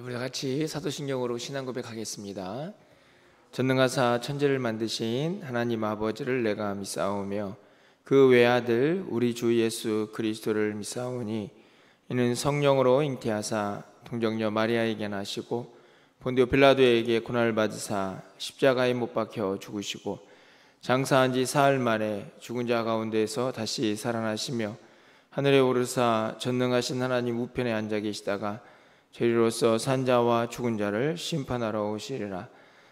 우리 같이 사도신경으로 신앙 고백하겠습니다. 전능하사 천지를 만드신 하나님 아버지를 내가 믿사오며 그 외아들 우리 주 예수 그리스도를 믿사오니 이는 성령으로 잉태하사 동정녀 마리아에게 나시고 본디오 빌라도에게 고난을 받으사 십자가에 못 박혀 죽으시고 장사한 지 사흘 만에 죽은 자 가운데서 다시 살아나시며 하늘에 오르사 전능하신 하나님 우편에 앉아 계시다가 죄리로서 산자와 죽은 자를 심판하러 오시리라.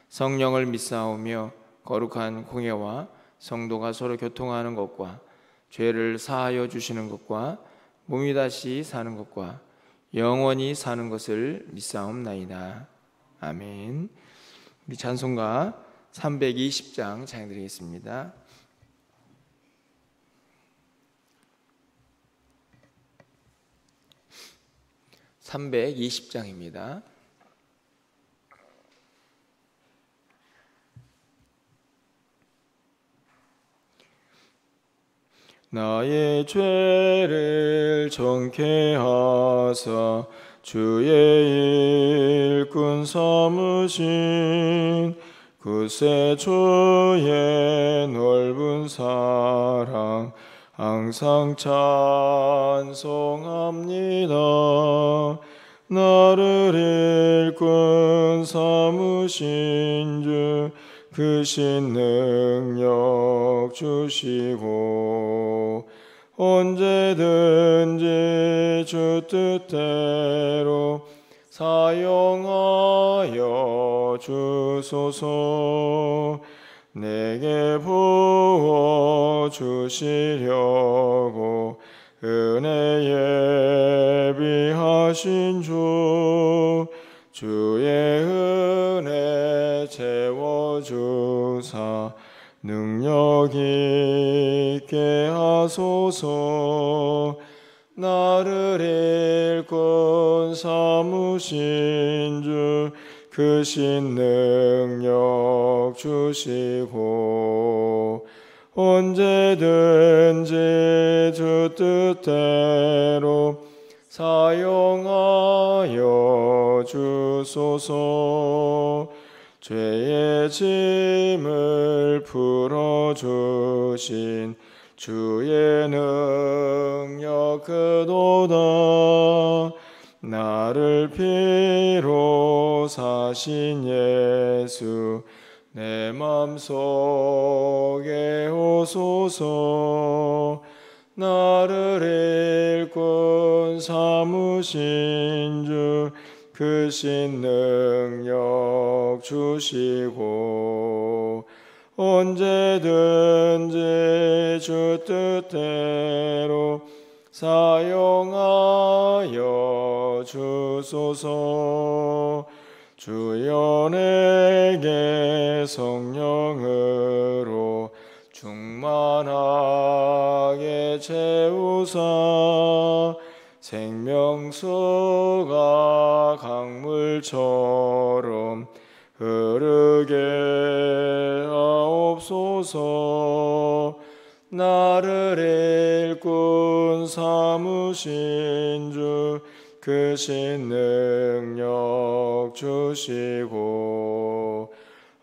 성령을 믿사오며 거룩한 공예와 성도가 서로 교통하는 것과 죄를 사하여 주시는 것과 몸이 다시 사는 것과 영원히 사는 것을 믿사옵나이다. 아멘. 우리 찬송가 320장 찬양드리겠습니다. (320장입니다) 나의 죄를 정케 하사 주의 일꾼 삼으신 그새 주의 넓은 사랑 항상 찬송합니다. 나를 일꾼 삼으신 주 크신 능력 주시고 언제든지 주 뜻대로 사용하여 주소서. 내게 부어 주시려고 은혜 예비하신 주의 은혜 채워주사 능력 있게 하소서. 나를 일꾼 삼으신 주 크신 능력 주시고 언제든지 주 뜻대로 사용하여 주소서. 죄의 짐을 풀어주신 주의 능력 크도다. 나를 피로 사신 예수 내 맘속에 오소서. 나를 일꾼 삼으신 주 크신 능력 주시고 언제든지 주 뜻대로 사용하여 주소서. 주여 내게 성령으로 충만하게 채우사 생명수가 강물처럼 흐르게 하옵소서. 나를 일꾼 삼으신 주 크신 능력 주시고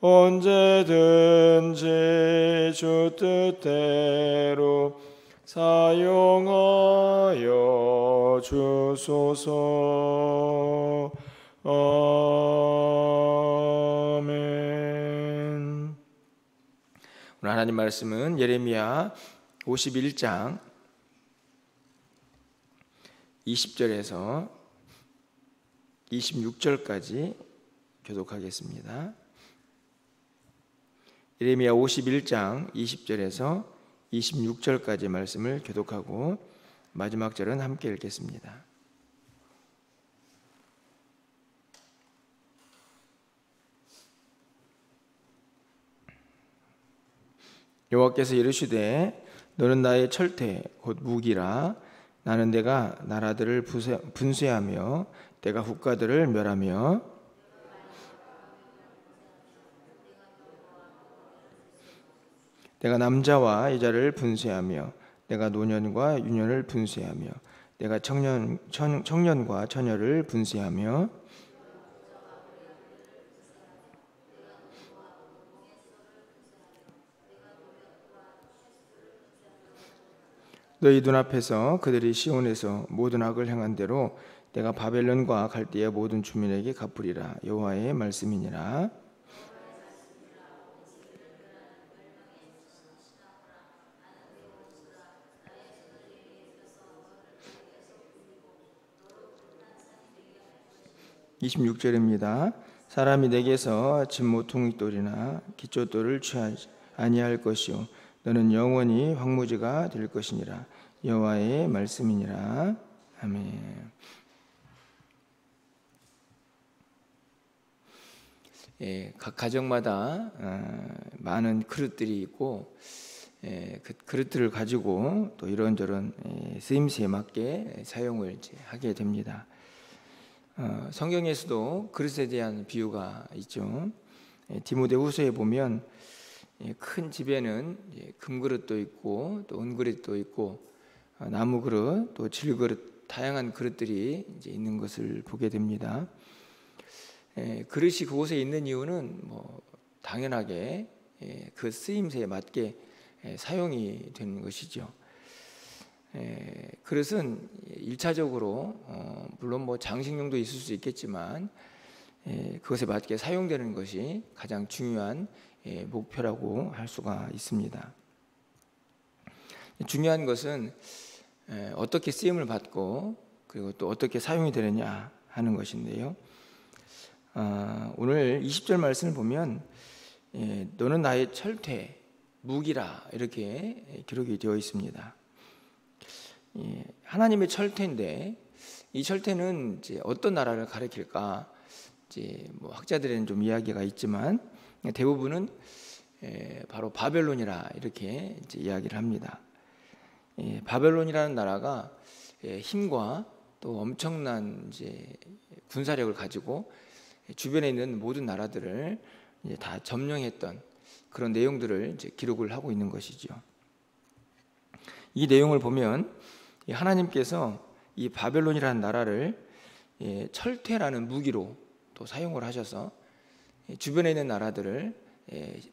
언제든지 주 뜻대로 사용하여 주소서. 아멘. 오늘 하나님 말씀은 예레미야 51장 20절에서 26절까지 교독하겠습니다. 예레미야 51장 20절에서 26절까지 말씀을 교독하고 마지막 절은 함께 읽겠습니다. 여호와께서 이르시되 너는 나의 철퇴 곧 무기라. 나는 내가 나라들을 분쇄하며 내가 국가들을 멸하며 내가 남자와 여자를 분쇄하며 내가 노년과 유년을 분쇄하며 내가 청년과 처녀를 분쇄하며 너희 눈앞에서 그들이 시온에서 모든 악을 행한 대로 내가 바벨론과 갈대의 모든 주민에게 갚으리라. 여호와의 말씀이니라. 26절입니다. 사람이 내게서 진모퉁이돌이나 기초돌을 취하지 아니할 것이요 너는 영원히 황무지가 될 것이니라. 여호와의 말씀이니라. 아멘. 각 가정마다 많은 그릇들이 있고 그 그릇들을 가지고 또 이런저런 쓰임새에 맞게 사용을 이제 하게 됩니다. 성경에서도 그릇에 대한 비유가 있죠. 디모데후서에 보면 큰 집에는 금그릇도 있고 또 은그릇도 있고 나무 그릇 또 질그릇 다양한 그릇들이 이제 있는 것을 보게 됩니다. 그릇이 그곳에 있는 이유는 뭐 당연하게 그 쓰임새에 맞게 사용이 되는 것이죠. 그릇은 1차적으로 물론 뭐 장식용도 있을 수 있겠지만 그것에 맞게 사용되는 것이 가장 중요한 목표라고 할 수가 있습니다. 중요한 것은 어떻게 쓰임을 받고 그리고 또 어떻게 사용이 되느냐 하는 것인데요. 오늘 20절 말씀을 보면 너는 나의 철퇴, 무기라 이렇게 기록이 되어 있습니다. 하나님의 철퇴인데 이 철퇴는 이제 어떤 나라를 가리킬까? 이제 뭐 학자들에는 좀 이야기가 있지만 대부분은 바로 바벨론이라 이렇게 이제 이야기를 합니다. 바벨론이라는 나라가 힘과 또 엄청난 이제 군사력을 가지고 주변에 있는 모든 나라들을 이제 다 점령했던 그런 내용들을 이제 기록을 하고 있는 것이죠. 이 내용을 보면 하나님께서 이 바벨론이라는 나라를 철퇴라는 무기로 또 사용을 하셔서 주변에 있는 나라들을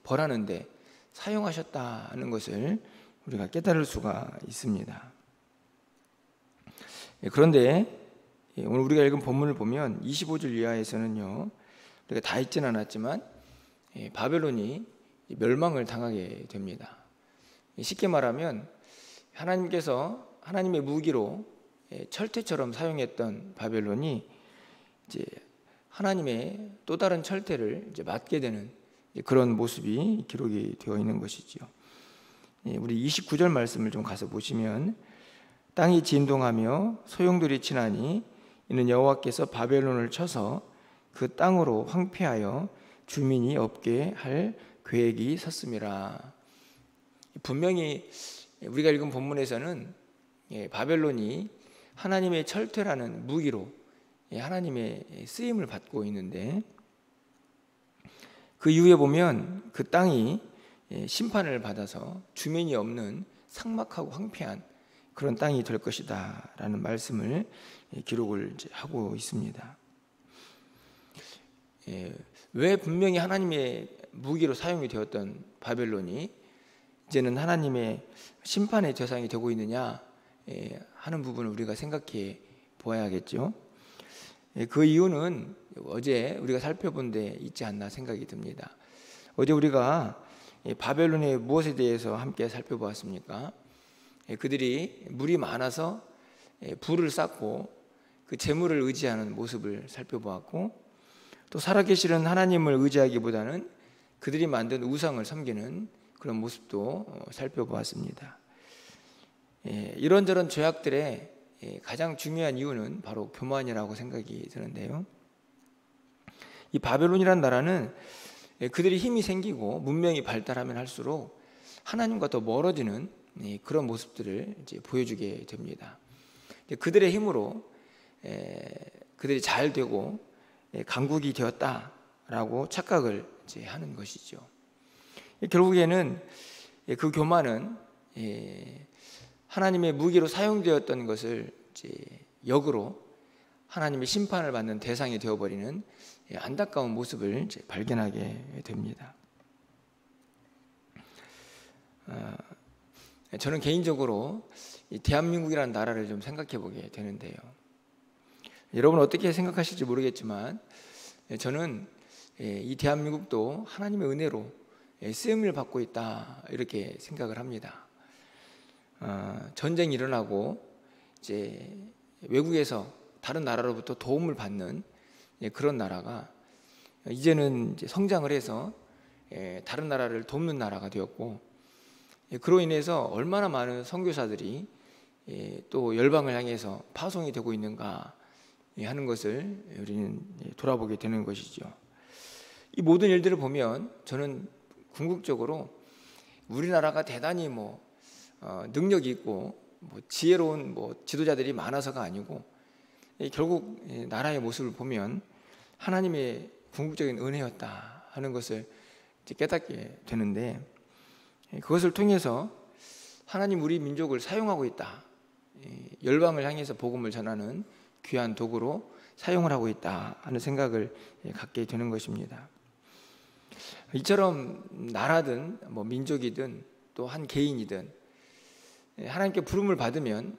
벌하는데 사용하셨다는 것을 우리가 깨달을 수가 있습니다. 그런데 오늘 우리가 읽은 본문을 보면 25절 이하에서는요, 우리가 다 읽지는 않았지만 바벨론이 멸망을 당하게 됩니다. 쉽게 말하면 하나님께서 하나님의 무기로 철퇴처럼 사용했던 바벨론이 이제 하나님의 또 다른 철퇴를 이제 맞게 되는 그런 모습이 기록이 되어 있는 것이죠. 우리 29절 말씀을 좀 가서 보시면 땅이 진동하며 소용돌이 치나니 이는 여호와께서 바벨론을 쳐서 그 땅으로 황폐하여 주민이 없게 할 계획이 섰음이라. 분명히 우리가 읽은 본문에서는 바벨론이 하나님의 철퇴라는 무기로 하나님의 쓰임을 받고 있는데 그 이후에 보면 그 땅이 심판을 받아서 주민이 없는 삭막하고 황폐한 그런 땅이 될 것이다 라는 말씀을 기록을 하고 있습니다. 왜 분명히 하나님의 무기로 사용이 되었던 바벨론이 이제는 하나님의 심판의 대상이 되고 있느냐 하는 부분을 우리가 생각해 보아야겠죠. 그 이유는 어제 우리가 살펴본 데 있지 않나 생각이 듭니다. 어제 우리가 바벨론의 무엇에 대해서 함께 살펴보았습니까? 그들이 물이 많아서 불을 쌓고 그 재물을 의지하는 모습을 살펴보았고, 또 살아계시는 하나님을 의지하기보다는 그들이 만든 우상을 섬기는 그런 모습도 살펴보았습니다. 이런저런 죄악들의 가장 중요한 이유는 바로 교만이라고 생각이 드는데요. 이 바벨론이라는 나라는 그들이 힘이 생기고 문명이 발달하면 할수록 하나님과 더 멀어지는 그런 모습들을 이제 보여주게 됩니다. 그들의 힘으로 그들이 잘 되고 강국이 되었다라고 착각을 이제 하는 것이죠. 결국에는 그 교만은 하나님의 무기로 사용되었던 것을 이제 역으로 하나님의 심판을 받는 대상이 되어버리는 안타까운 모습을 이제 발견하게 됩니다. 저는 개인적으로 이 대한민국이라는 나라를 좀 생각해 보게 되는데요. 여러분 어떻게 생각하실지 모르겠지만 저는 이 대한민국도 하나님의 은혜로 쓰임을 받고 있다 이렇게 생각을 합니다. 전쟁이 일어나고 이제 외국에서 다른 나라로부터 도움을 받는 그런 나라가 이제는 이제 성장을 해서 다른 나라를 돕는 나라가 되었고, 그로 인해서 얼마나 많은 선교사들이 또 열방을 향해서 파송이 되고 있는가 하는 것을 우리는 돌아보게 되는 것이죠. 이 모든 일들을 보면 저는 궁극적으로 우리나라가 대단히 능력이 있고 지혜로운 지도자들이 많아서가 아니고, 결국 나라의 모습을 보면 하나님의 궁극적인 은혜였다 하는 것을 깨닫게 되는데, 그것을 통해서 하나님 우리 민족을 사용하고 있다, 열방을 향해서 복음을 전하는 귀한 도구로 사용을 하고 있다 하는 생각을 갖게 되는 것입니다. 이처럼 나라든 민족이든 또 한 개인이든 하나님께 부름을 받으면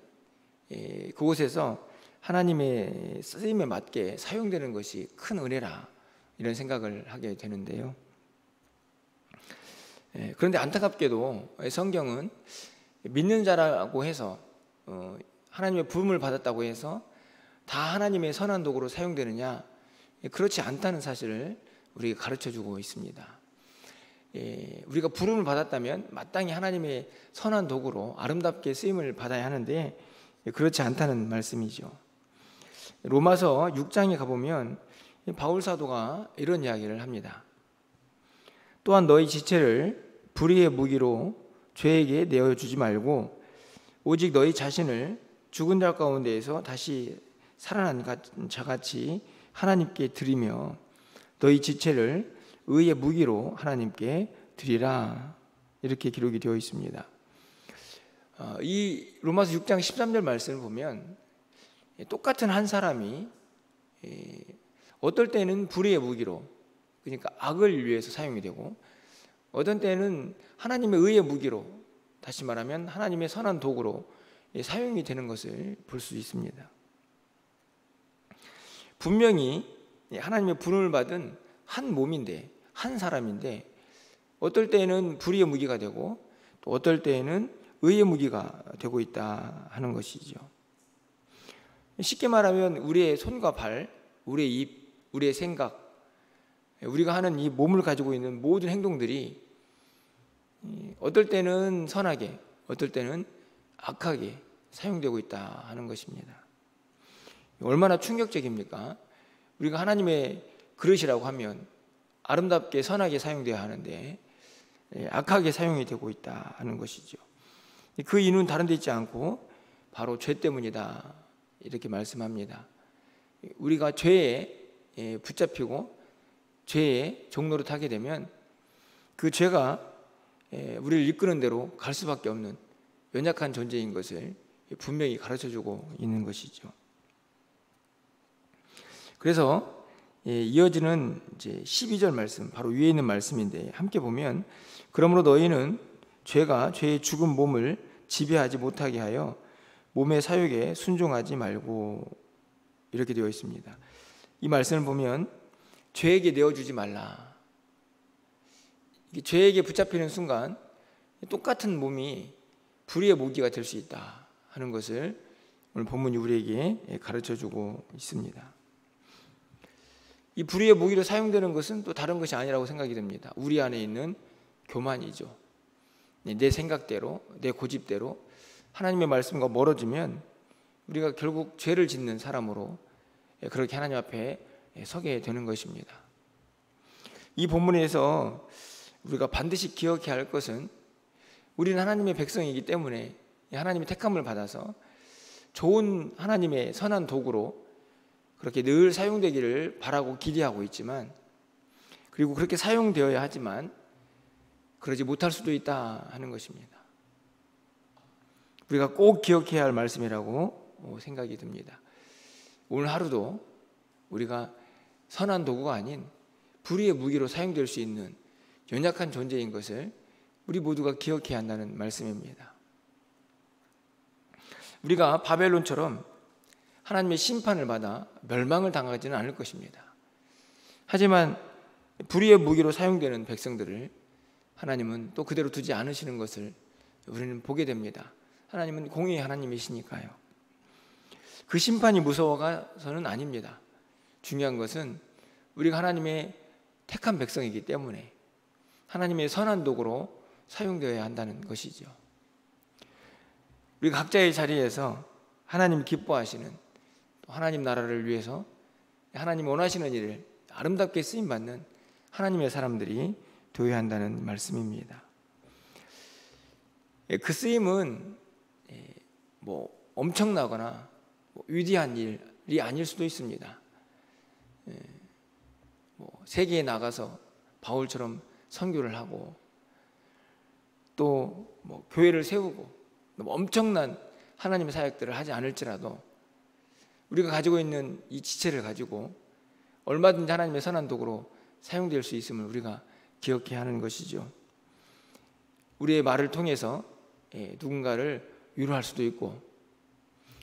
그곳에서 하나님의 쓰임에 맞게 사용되는 것이 큰 은혜라, 이런 생각을 하게 되는데요. 그런데 안타깝게도 성경은 믿는 자라고 해서 하나님의 부름을 받았다고 해서 다 하나님의 선한 도구로 사용되느냐, 그렇지 않다는 사실을 우리가 가르쳐주고 있습니다. 우리가 부름을 받았다면 마땅히 하나님의 선한 도구로 아름답게 쓰임을 받아야 하는데 그렇지 않다는 말씀이죠. 로마서 6장에 가보면 바울 사도가 이런 이야기를 합니다. 또한 너희 지체를 불의의 무기로 죄에게 내어주지 말고 오직 너희 자신을 죽은 자 가운데에서 다시 살아난 자같이 하나님께 드리며 너희 지체를 의의 무기로 하나님께 드리라, 이렇게 기록이 되어 있습니다. 이 로마서 6장 13절 말씀을 보면 똑같은 한 사람이 어떨 때는 불의의 무기로, 그러니까 악을 위해서 사용이 되고, 어떤 때는 하나님의 의의 무기로, 다시 말하면 하나님의 선한 도구로 사용이 되는 것을 볼 수 있습니다. 분명히 하나님의 부름을 받은 한 몸인데, 한 사람인데, 어떨 때는 불의의 무기가 되고 또 어떨 때는 의의 무기가 되고 있다 하는 것이죠. 쉽게 말하면 우리의 손과 발, 우리의 입, 우리의 생각, 우리가 하는 이 몸을 가지고 있는 모든 행동들이 어떨 때는 선하게, 어떨 때는 악하게 사용되고 있다 하는 것입니다. 얼마나 충격적입니까? 우리가 하나님의 그릇이라고 하면 아름답게 선하게 사용되어야 하는데 악하게 사용이 되고 있다 하는 것이죠. 그 이유는 다른 데 있지 않고 바로 죄 때문이다, 이렇게 말씀합니다. 우리가 죄에 붙잡히고 죄의 종로로 타게 되면 그 죄가 우리를 이끄는 대로 갈 수밖에 없는 연약한 존재인 것을 분명히 가르쳐주고 있는 것이죠. 그래서 이어지는 이제 12절 말씀, 바로 위에 있는 말씀인데 함께 보면, 그러므로 너희는 죄가 죄의 죽은 몸을 지배하지 못하게 하여 몸의 사욕에 순종하지 말고, 이렇게 되어 있습니다. 이 말씀을 보면 죄에게 내어주지 말라, 죄에게 붙잡히는 순간 똑같은 몸이 불의의 무기가 될 수 있다 하는 것을 오늘 본문이 우리에게 가르쳐주고 있습니다. 이 불의의 무기로 사용되는 것은 또 다른 것이 아니라고 생각이 됩니다. 우리 안에 있는 교만이죠. 내 생각대로, 내 고집대로 하나님의 말씀과 멀어지면 우리가 결국 죄를 짓는 사람으로 그렇게 하나님 앞에 서게 되는 것입니다. 이 본문에서 우리가 반드시 기억해야 할 것은, 우리는 하나님의 백성이기 때문에 하나님의 택함을 받아서 좋은 하나님의 선한 도구로 그렇게 늘 사용되기를 바라고 기대하고 있지만, 그리고 그렇게 사용되어야 하지만 그러지 못할 수도 있다 하는 것입니다. 우리가 꼭 기억해야 할 말씀이라고 생각이 듭니다. 오늘 하루도 우리가 선한 도구가 아닌 불의의 무기로 사용될 수 있는 연약한 존재인 것을 우리 모두가 기억해야 한다는 말씀입니다. 우리가 바벨론처럼 하나님의 심판을 받아 멸망을 당하지는 않을 것입니다. 하지만 불의의 무기로 사용되는 백성들을 하나님은 또 그대로 두지 않으시는 것을 우리는 보게 됩니다. 하나님은 공의의 하나님이시니까요. 그 심판이 무서워서는 아닙니다. 중요한 것은 우리가 하나님의 택한 백성이기 때문에 하나님의 선한 도구로 사용되어야 한다는 것이죠. 우리가 각자의 자리에서 하나님 기뻐하시는, 또 하나님 나라를 위해서 하나님 원하시는 일을 아름답게 쓰임받는 하나님의 사람들이 되어야 한다는 말씀입니다. 그 쓰임은 엄청나거나 위대한 일이 아닐 수도 있습니다. 세계에 나가서 바울처럼 선교를 하고 또 교회를 세우고 엄청난 하나님의 사역들을 하지 않을지라도 우리가 가지고 있는 이 지체를 가지고 얼마든지 하나님의 선한 도구로 사용될 수 있음을 우리가 기억해야 하는 것이죠. 우리의 말을 통해서 누군가를 위로할 수도 있고,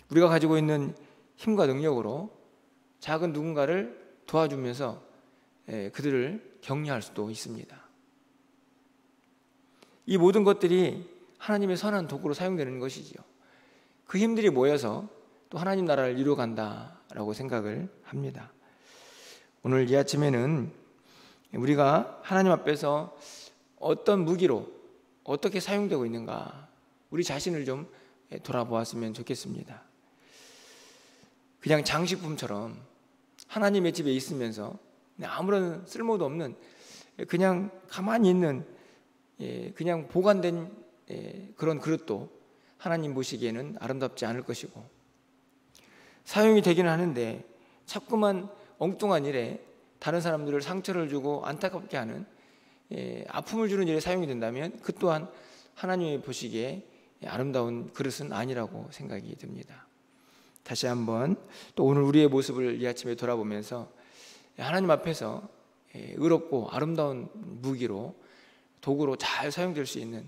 우리가 가지고 있는 힘과 능력으로 작은 누군가를 도와주면서 그들을 격려할 수도 있습니다. 이 모든 것들이 하나님의 선한 도구로 사용되는 것이지요. 그 힘들이 모여서 또 하나님 나라를 이루어간다라고 생각을 합니다. 오늘 이 아침에는 우리가 하나님 앞에서 어떤 무기로 어떻게 사용되고 있는가, 우리 자신을 좀 돌아보았으면 좋겠습니다. 그냥 장식품처럼 하나님의 집에 있으면서 아무런 쓸모도 없는, 그냥 가만히 있는, 그냥 보관된 그런 그릇도 하나님 보시기에는 아름답지 않을 것이고, 사용이 되기는 하는데 자꾸만 엉뚱한 일에 다른 사람들을 상처를 주고 안타깝게 하는, 아픔을 주는 일에 사용이 된다면 그 또한 하나님이 보시기에 아름다운 그릇은 아니라고 생각이 듭니다. 다시 한번 또 오늘 우리의 모습을 이 아침에 돌아보면서 하나님 앞에서 의롭고 아름다운 무기로, 도구로 잘 사용될 수 있는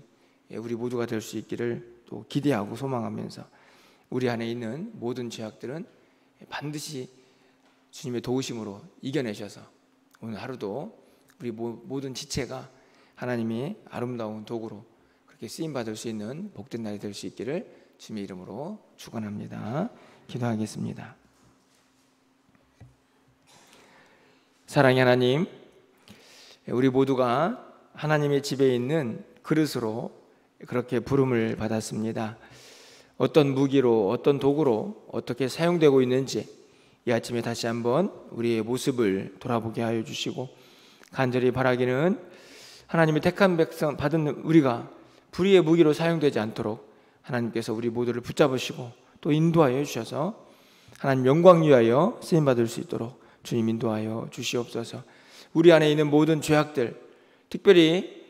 우리 모두가 될 수 있기를 또 기대하고 소망하면서, 우리 안에 있는 모든 죄악들은 반드시 주님의 도우심으로 이겨내셔서 오늘 하루도 우리 모든 지체가 하나님의 아름다운 도구로 그렇게 쓰임받을 수 있는 복된 날이 될 수 있기를 주님의 이름으로 축원합니다. 기도하겠습니다. 사랑의 하나님, 우리 모두가 하나님의 집에 있는 그릇으로 그렇게 부름을 받았습니다. 어떤 무기로, 어떤 도구로 어떻게 사용되고 있는지 이 아침에 다시 한번 우리의 모습을 돌아보게 하여 주시고, 간절히 바라기는 하나님의 택한 백성 받은 우리가 불의의 무기로 사용되지 않도록 하나님께서 우리 모두를 붙잡으시고 또 인도하여 주셔서 하나님 영광 위하여 쓰임받을 수 있도록 주님 인도하여 주시옵소서. 우리 안에 있는 모든 죄악들, 특별히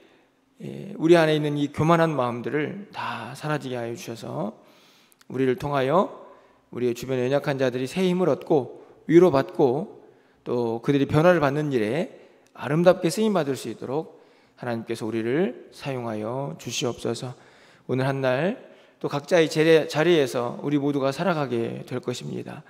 우리 안에 있는 이 교만한 마음들을 다 사라지게 하여 주셔서 우리를 통하여 우리의 주변에 연약한 자들이 새 힘을 얻고 위로받고 또 그들이 변화를 받는 일에 아름답게 쓰임받을 수 있도록 하나님께서 우리를 사용하여 주시옵소서. 오늘 한 날 또 각자의 자리에서 우리 모두가 살아가게 될 것입니다.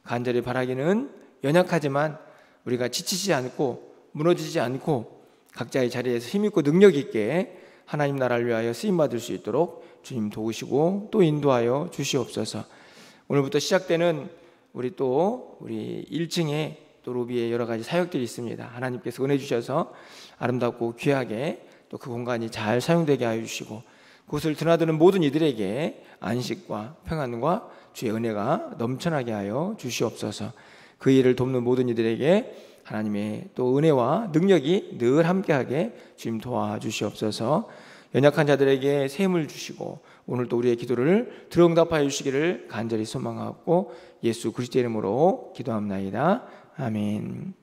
간절히 바라기는 연약하지만 우리가 지치지 않고 무너지지 않고 각자의 자리에서 힘있고 능력 있게 하나님 나라를 위하여 쓰임받을 수 있도록 주님 도우시고 또 인도하여 주시옵소서. 오늘부터 시작되는 우리 1층에 또 로비에 여러 가지 사역들이 있습니다. 하나님께서 은혜 주셔서 아름답고 귀하게 또 그 공간이 잘 사용되게 하여 주시고, 그곳을 드나드는 모든 이들에게 안식과 평안과 주의 은혜가 넘쳐나게 하여 주시옵소서. 그 일을 돕는 모든 이들에게 하나님의 또 은혜와 능력이 늘 함께하게 주님 도와주시옵소서. 연약한 자들에게 새 힘을 주시고 오늘 또 우리의 기도를 들어응답하여 주시기를 간절히 소망하고 예수 그리스도의 이름으로 기도합나이다. 아멘.